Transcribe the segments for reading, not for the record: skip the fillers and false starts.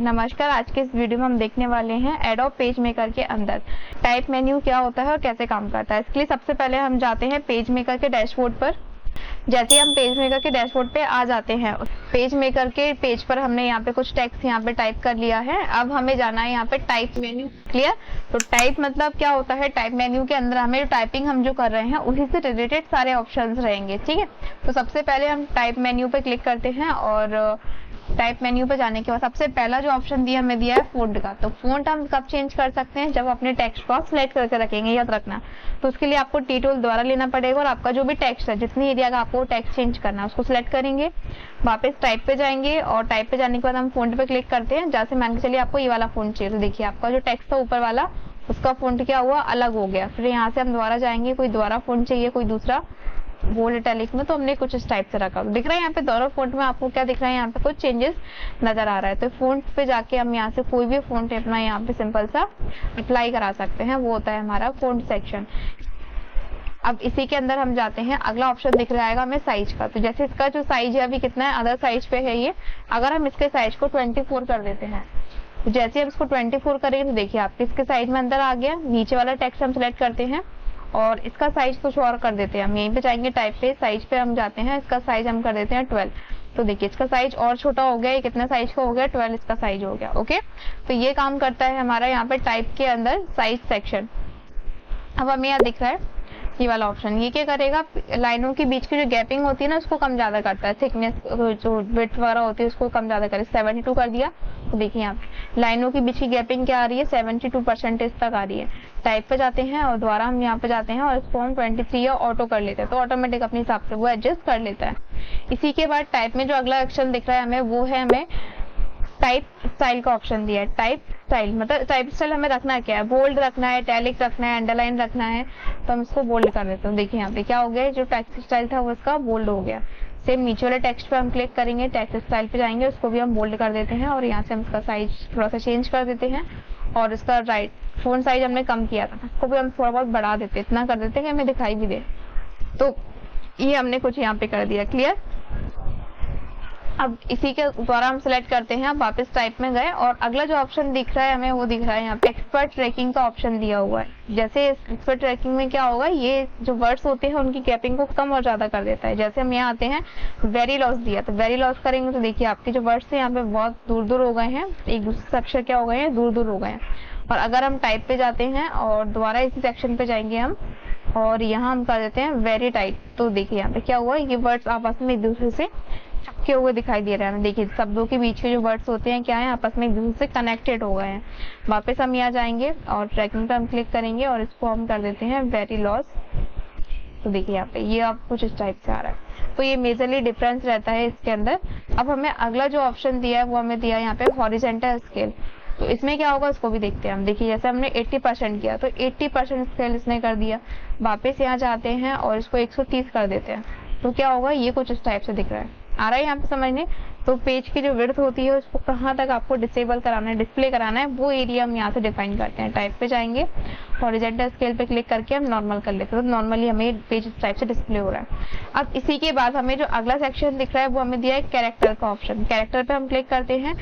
नमस्कार। आज के इस वीडियो में हम देखने वाले हैं एडोब पेज मेकर के अंदर टाइप मेन्यू क्या होता है और कैसे काम करता है। इसके लिए सबसे पहले हम जाते हैं पेज मेकर के डैशबोर्ड पर। जैसे ही हम पेज मेकर के डैशबोर्ड पे आ जाते हैं, पेज मेकर के पेज पर हमने यहाँ पे कुछ टेक्स्ट यहाँ पे टाइप कर लिया है। अब हमें जाना है यहाँ पे टाइप मेन्यू। क्लियर? तो टाइप मतलब क्या होता है, टाइप मेन्यू के अंदर हमें टाइपिंग हम जो कर रहे हैं उसी से रिलेटेड सारे ऑप्शंस रहेंगे। ठीक है, तो सबसे पहले हम टाइप मेन्यू पे क्लिक करते हैं और टाइप मेन्यू पे जाने के बाद सबसे पहला जो ऑप्शन हमें दिया है फ़ॉन्ट का। तो फ़ॉन्ट हम कब चेंज कर सकते हैं, जब अपने टेक्स्ट को सिलेक्ट करके रखेंगे, याद रखना। तो उसके लिए आपको टी टूल द्वारा लेना पड़ेगा और आपका जो भी टेक्स्ट है, जितनी एरिया का आपको टेक्स्ट चेंज करना है उसको सिलेक्ट करेंगे। वापस टाइप पे जाएंगे और टाइप पे जाने के बाद हम फ़ॉन्ट पे क्लिक करते हैं। जैसे मान के चलिए आपको ये वाला फ़ॉन्ट चाहिए, तो देखिए आपका जो टेक्स्ट था ऊपर वाला उसका फ़ॉन्ट क्या हुआ, अलग हो गया। फिर यहाँ से हम दोबारा जाएंगे, कोई दोबारा फ़ॉन्ट चाहिए, कोई दूसरा बोल्ड इटैलिक में, तो हमने कुछ इस टाइप से रखा। दिख रहा है यहाँ पे दोनों फ़ॉन्ट में आपको क्या दिख रहा है, यहाँ पे कुछ चेंजेस नजर आ रहा है। तो फ़ॉन्ट पे जाके हम यहाँ से कोई भी फ़ॉन्ट अपना यहाँ पे सिंपल सा अप्लाई करा सकते हैं, वो होता है हमारा फ़ॉन्ट सेक्शन। अब इसी के अंदर हम जाते हैं, अगला ऑप्शन दिख रहा है हमें साइज का। तो जैसे इसका जो साइज है अभी कितना है, अदर साइज पे है ये। अगर हम इसके साइज को 24 कर देते हैं, तो जैसे हम इसको 24 करेंगे तो देखिए आपके इसके साइज में अंदर आ गया। नीचे वाला टेक्स्ट हम सिलेक्ट करते हैं और इसका साइज कुछ और कर देते हैं। हम यहीं पे जाएंगे, टाइप पे साइज पे हम जाते हैं, इसका साइज हम कर देते हैं 12। तो देखिए इसका साइज और छोटा हो गया। ये कितना साइज का हो गया, 12 इसका साइज हो गया। ओके, तो ये काम करता है हमारा यहाँ पे टाइप के अंदर साइज सेक्शन। अब हमें यहाँ दिख रहा है ये वाला ऑप्शन, ये क्या करेगा, लाइनों के बीच की जो गैपिंग होती है ना उसको कम ज्यादा करता है। थिकनेस जो विड्थ वगैरह होती है उसको कम ज्यादा करे। 72 कर दिया तो देखिए यहाँ पे लाइनों के बीच की गैपिंग क्या आ रही है, 72% तक आ रही है। टाइप पे जाते हैं और दोबारा हम यहाँ पे जाते हैं और इसको हम 23 या ऑटो कर लेते हैं, तो ऑटोमेटिक अपने हिसाब से वो एडजस्ट कर लेता है। इसी के बाद टाइप में जो अगला ऑप्शन दिख रहा है हमें, वो है हमें टाइप स्टाइल का ऑप्शन दिया है। टाइप स्टाइल मतलब टाइप स्टाइल हमें रखना क्या है, बोल्ड रखना है, इटैलिक रखना है, अंडरलाइन रखना है। तो हम इसको बोल्ड कर देते हैं। देखिए यहाँ पे क्या हो गया, जो टेक्स्ट स्टाइल था वो इसका बोल्ड हो गया। सेम नीचे वाले टेक्स्ट पे हम क्लिक करेंगे, टेक्स्ट स्टाइल पे जाएंगे, उसको भी हम बोल्ड कर देते हैं और यहाँ से हम इसका साइज थोड़ा सा चेंज कर देते हैं। और इसका राइट फ़ॉन्ट साइज हमने कम किया था, उसको भी हम थोड़ा बहुत बढ़ा देते हैं, इतना कर देते हैं कि हमें दिखाई भी दे। तो ये हमने कुछ यहाँ पे कर दिया। क्लियर? अब इसी के द्वारा हम सिलेक्ट करते हैं, अब वापस टाइप में गए और अगला जो ऑप्शन दिख रहा है हमें, वो दिख रहा है यहाँ पे एक्सपर्ट ट्रैकिंग का ऑप्शन दिया हुआ है। जैसे एक्सपर्ट ट्रैकिंग में क्या होगा, ये जो वर्ड्स होते हैं उनकी गैपिंग को कम और ज्यादा कर देता है। जैसे हम यहाँ आते हैं, वेरी लॉस दिया, तो वेरी लॉस करेंगे तो देखिए आपके जो वर्ड्स थे यहाँ पे बहुत दूर दूर हो गए हैं, एक दूसरे से अक्षर क्या हो गए हैं, दूर दूर हो गए हैं। और अगर हम टाइप पे जाते हैं और दोबारा इसी सेक्शन पे जाएंगे हम और यहाँ हम कर देते हैं वेरी टाइट, तो देखिए यहाँ पे क्या हुआ, ये वर्ड्स आपस में एक दूसरे से चिपके हुए दिखाई दे रहे हैं। देखिए शब्दों के बीच के जो वर्ड्स होते हैं क्या है, आपस में एक दूसरे से कनेक्टेड हो गए हैं। वापस हम यहाँ जाएंगे और ट्रैकिंग पे हम क्लिक करेंगे और इसको हम कर देते हैं वेरी लॉस। तो देखिए यहाँ पे ये आप कुछ इस टाइप से आ रहा है। तो ये मेजरली डिफरेंस रहता है इसके अंदर। अब हमें अगला जो ऑप्शन दिया है वो हमें दिया है यहाँ पे हॉरिजॉन्टल स्केल। तो इसमें क्या होगा उसको भी देखते हैं हम। देखिए जैसे हमने 80% किया तो 80% स्केल इसने कर दिया। वापस यहाँ जाते हैं और इसको 130 कर देते हैं, तो क्या होगा, ये कुछ इस टाइप से दिख रहा है। आ रहा है यहाँ पे समझने? तो पेज की जो विड्थ होती है उसको कहाँ तक आपको डिसेबल कराना है, डिस्प्ले कराना है, वो एरिया हम यहाँ से डिफाइन करते हैं। टाइप पे जाएंगे, हॉरिजॉन्टल स्केल पे क्लिक करके हम नॉर्मल कर लेते हैं, तो नॉर्मली हमें पेज इस टाइप से डिस्प्ले हो रहा है। अब इसी के बाद हमें जो अगला सेक्शन दिख रहा है वो हमें दिया है कैरेक्टर का ऑप्शन। कैरेक्टर पे हम क्लिक करते हैं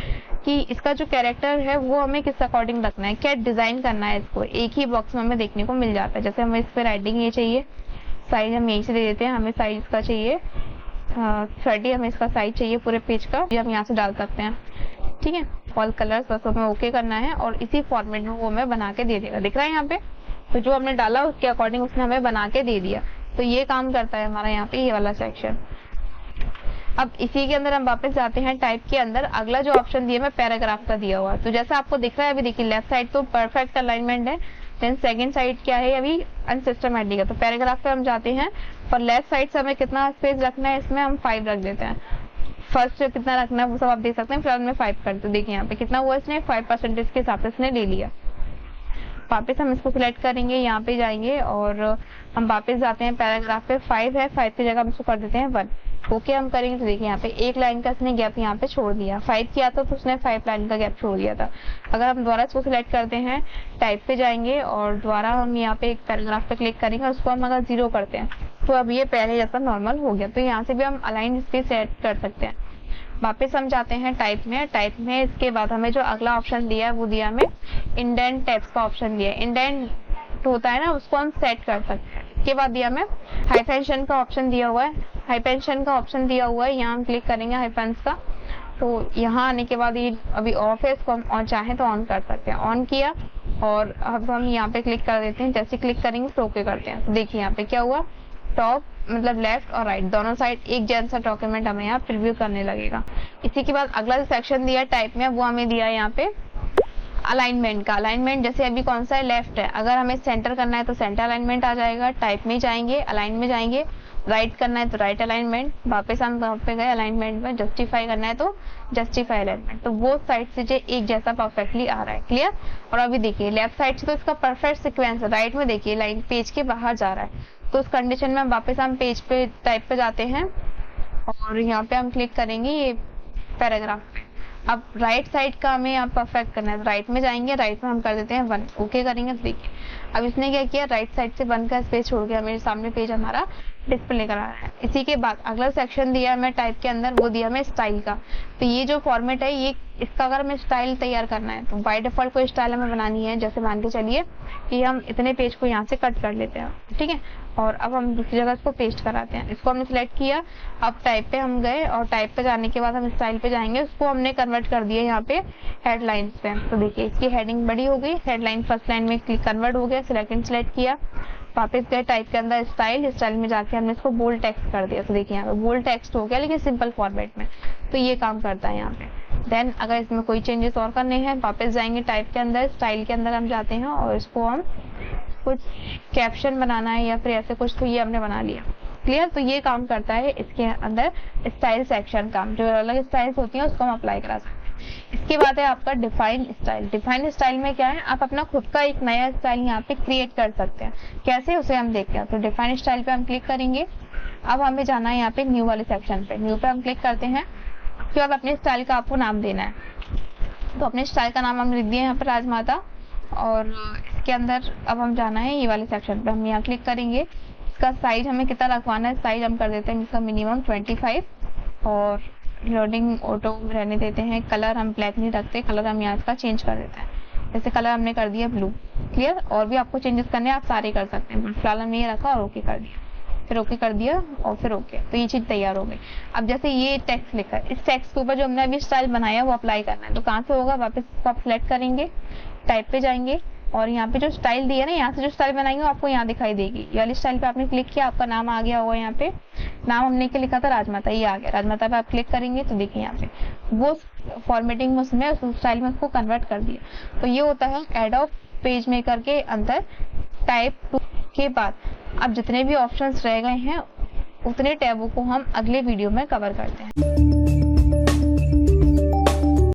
कि इसका जो कैरेक्टर है वो हमें किस अकॉर्डिंग रखना है, क्या डिजाइन करना है इसको। एक ही बॉक्स में हमें देखने को मिल जाता है। जैसे हमें इस पर राइटिंग ये चाहिए, साइज हम यहीं से दे देते हैं, हमें साइज इसका चाहिए 30, हमें इसका साइज चाहिए पूरे पेज का, ये हम यहाँ से डाल सकते हैं। ठीक है, ऑल कलर्स बस हमें ओके करना है और इसी फॉर्मेट में वो हमें बना के दे देगा। दिख रहा है यहाँ पे, तो जो हमने डाला उसके अकॉर्डिंग उसने हमें बना के दे दिया। तो ये काम करता है हमारा यहाँ पे ये वाला सेक्शन। अब इसी के अंदर हम वापस जाते हैं टाइप के अंदर, अगला जो ऑप्शन दिया है पैराग्राफ का दिया हुआ। तो जैसा आपको दिख रहा है अभी देखिए लेफ्ट साइड तो परफेक्ट अलाइनमेंट है, देन सेकंड साइड क्या है अभी अनसिस्टमैटिक है। तो पैराग्राफ पे हम जाते हैं और लेफ्ट साइड से हमें कितना स्पेस रखना है, इसमें हम 5 रख देते हैं। फर्स्ट कितना रखना है वो सब आप देख सकते हैं, फिलहाल में 5 करते हैं। देखिए यहाँ पे कितना हुआ, इसने 5% के हिसाब से इसने ले लिया। वापस हम इसको सिलेक्ट करेंगे, यहाँ पे जाएंगे और हम वापस जाते हैं पैराग्राफ पे। 5 है, 5 की जगह हम इसको कर देते हैं 1। ओके हम करेंगे तो देखिए यहाँ पे एक लाइन का इसने गैप यहाँ पे छोड़ दिया। 5 किया तो उसने 5 लाइन का गैप छोड़ दिया था। अगर हम दोबारा इसको सिलेक्ट करते हैं, टाइप पे जाएंगे और दोबारा हम यहाँ पे एक पैराग्राफ पे क्लिक करेंगे, उसको हम अगर 0 करते हैं तो अब ये पहले जैसा नॉर्मल हो गया। तो यहाँ से भी हम अलाइन स्पेस सेट कर सकते हैं। वापस हम जाते हैं टाइप में इसके बाद हमें जो अगला ऑप्शन दिया है वो दिया हमें इंडेंट टेक्स्ट का ऑप्शन दिया है। इंडेंट होता है ना, उसको हम सेट कर सकते हैं। इसके बाद दिया हमें हाइफेंशन का ऑप्शन दिया हुआ है, हाइफेंशन का ऑप्शन दिया हुआ है, यहाँ हम क्लिक करेंगे हाइफेंस का। तो यहाँ आने के बाद ये अभी ऑफ है, इसको हम ऑन चाहें तो ऑन कर सकते हैं। ऑन किया और अब हम यहाँ पे क्लिक कर देते हैं। जैसे क्लिक करेंगे तो ओके करते हैं। तो देखिए यहाँ पे क्या हुआ, टॉप मतलब लेफ्ट और राइट दोनों साइड एक जैसा डॉक्यूमेंट हमें यहाँ प्रीव्यू करने लगेगा। इसी के बाद अगला जो सेक्शन दिया टाइप में वो हमें दिया है यहाँ पे अलाइनमेंट का। अलाइनमेंट जैसे अभी कौन सा है, लेफ्ट है, अगर हमें सेंटर करना है तो सेंटर अलाइनमेंट आ जाएगा। टाइप में जाएंगे, अलाइन में जाएंगे, राइट करना है तो राइट अलाइनमेंट, वापस हम वहाँ पे गए अलाइनमेंट में, जस्टिफाई करना है तो जस्टिफाई अलाइनमेंट। तो वो साइड से जो एक जैसा परफेक्टली आ रहा है, क्लियर। और अभी देखिए लेफ्ट साइड से तो इसका परफेक्ट सिक्वेंस है, राइट में देखिए लाइन पेज के बाहर जा रहा है। तो उस कंडीशन में वापस हम पेज पे टाइप पे जाते हैं और यहाँ पे हम क्लिक करेंगे ये पैराग्राफ पे। अब राइट साइड का हमें यहाँ परफेक्ट करना है, राइट में जाएंगे, राइट में हम कर देते हैं 1, ओके करेंगे। तो देखिए अब इसने क्या किया, राइट साइड से 1 का स्पेस छोड़ के मेरे सामने पेज हमारा डिस्प्ले करा रहा है। इसी के बाद अगला सेक्शन दिया हमें टाइप के अंदर, वो दिया हमें स्टाइल का। तो ये जो फॉर्मेट है ये इसका अगर हमें स्टाइल तैयार करना है तो बाय डिफॉल्ट कोई स्टाइल हमें बनानी है। जैसे मान के चलिए कि हम इतने पेज को यहाँ से कट कर लेते हैं, ठीक है, और अब हम दूसरी जगह इसको पेस्ट कराते हैं। इसको हमने सिलेक्ट किया, अब टाइप पे हम गए और टाइप पे जाने के बाद हम स्टाइल पे जाएंगे, उसको हमने कन्वर्ट कर दिया यहाँ पे हेडलाइंस पे। तो देखिए इसकी हेडिंग बड़ी हो गई, हेडलाइन फर्स्ट लाइन में कन्वर्ट हो गया, सिलेक्ट किया, वापस गए टाइप के अंदर स्टाइल में जाके हमने इसको बोल्ड टेक्स्ट कर दिया। तो देखिए यहाँ पे बोल्ड टेक्स्ट हो गया लेकिन सिंपल फॉर्मेट में। तो ये काम करता है यहाँ पे। देन अगर इसमें कोई चेंजेस और करने हैं वापस जाएंगे टाइप के अंदर, स्टाइल के अंदर हम जाते हैं और इसको हम कुछ कैप्शन बनाना है या फिर ऐसे कुछ, तो ये हमने बना लिया, क्लियर। तो ये काम करता है इसके अंदर स्टाइल सेक्शन का, जो अलग स्टाइल्स होती हैं उसको हम अप्लाई करा सकते हैं। इसके बाद है आपका डिफाइन स्टाइल। डिफाइन स्टाइल में क्या है, आप अपना खुद का एक नया स्टाइल यहाँ पे क्रिएट कर सकते हैं। कैसे, उसे हम देखते हैं। तो डिफाइन स्टाइल पे हम क्लिक करेंगे। अब हमें जाना है यहाँ पे न्यू वाले सेक्शन पे, न्यू पे हम क्लिक करते हैं। उसके बाद अपने स्टाइल का आपको नाम देना है। तो अपने स्टाइल का नाम हम लिख दिए यहाँ पर राजमाता। और इसके अंदर अब हम जाना है ये वाले सेक्शन पे, हम यहाँ क्लिक करेंगे। इसका साइज हमें कितना रखवाना है, साइज हम कर देते हैं इसका मिनिमम 25 और लोडिंग ऑटो रहने देते हैं। कलर हम ब्लैक नहीं रखते, कलर हम यहाँ इसका चेंज कर देते हैं। जैसे कलर हमने कर दिया ब्लू, क्लियर। और भी आपको चेंजेस करने हैं आप सारे कर सकते हैं, फिलहाल हमने ये रखा और ओके कर दिया, फिर ओके कर दिया और फिर ओके। तो ये चीज तैयार हो गई। अब जैसे ये टेक्स्ट लिखा है, इस टेक्स्ट के ऊपर जो हमने अभी स्टाइल बनाया वो अप्लाई करना है। तो कहाँ से होगा, वापस इसको आप सिलेक्ट करेंगे, टाइप पे जाएंगे और यहाँ पे जो स्टाइल दिया ना, यहाँ से जो स्टाइल बनाएंगे आपको यहाँ दिखाई देगी। ये वाली स्टाइल पे आपने क्लिक किया, आपका नाम आ गया होगा। यहाँ पे नाम हमने क्या लिखा था, राजमाता, ये आ गया। राजमाता पे आप क्लिक करेंगे तो देखिए यहाँ पे वो फॉर्मेटिंग में उसमें उस स्टाइल में उसको कन्वर्ट कर दिया। तो ये होता है एडोब पेज मेकर के अंदर टाइप 2 के बाद। अब जितने भी ऑप्शंस रह गए हैं उतने टैबों को हम अगले वीडियो में कवर करते हैं।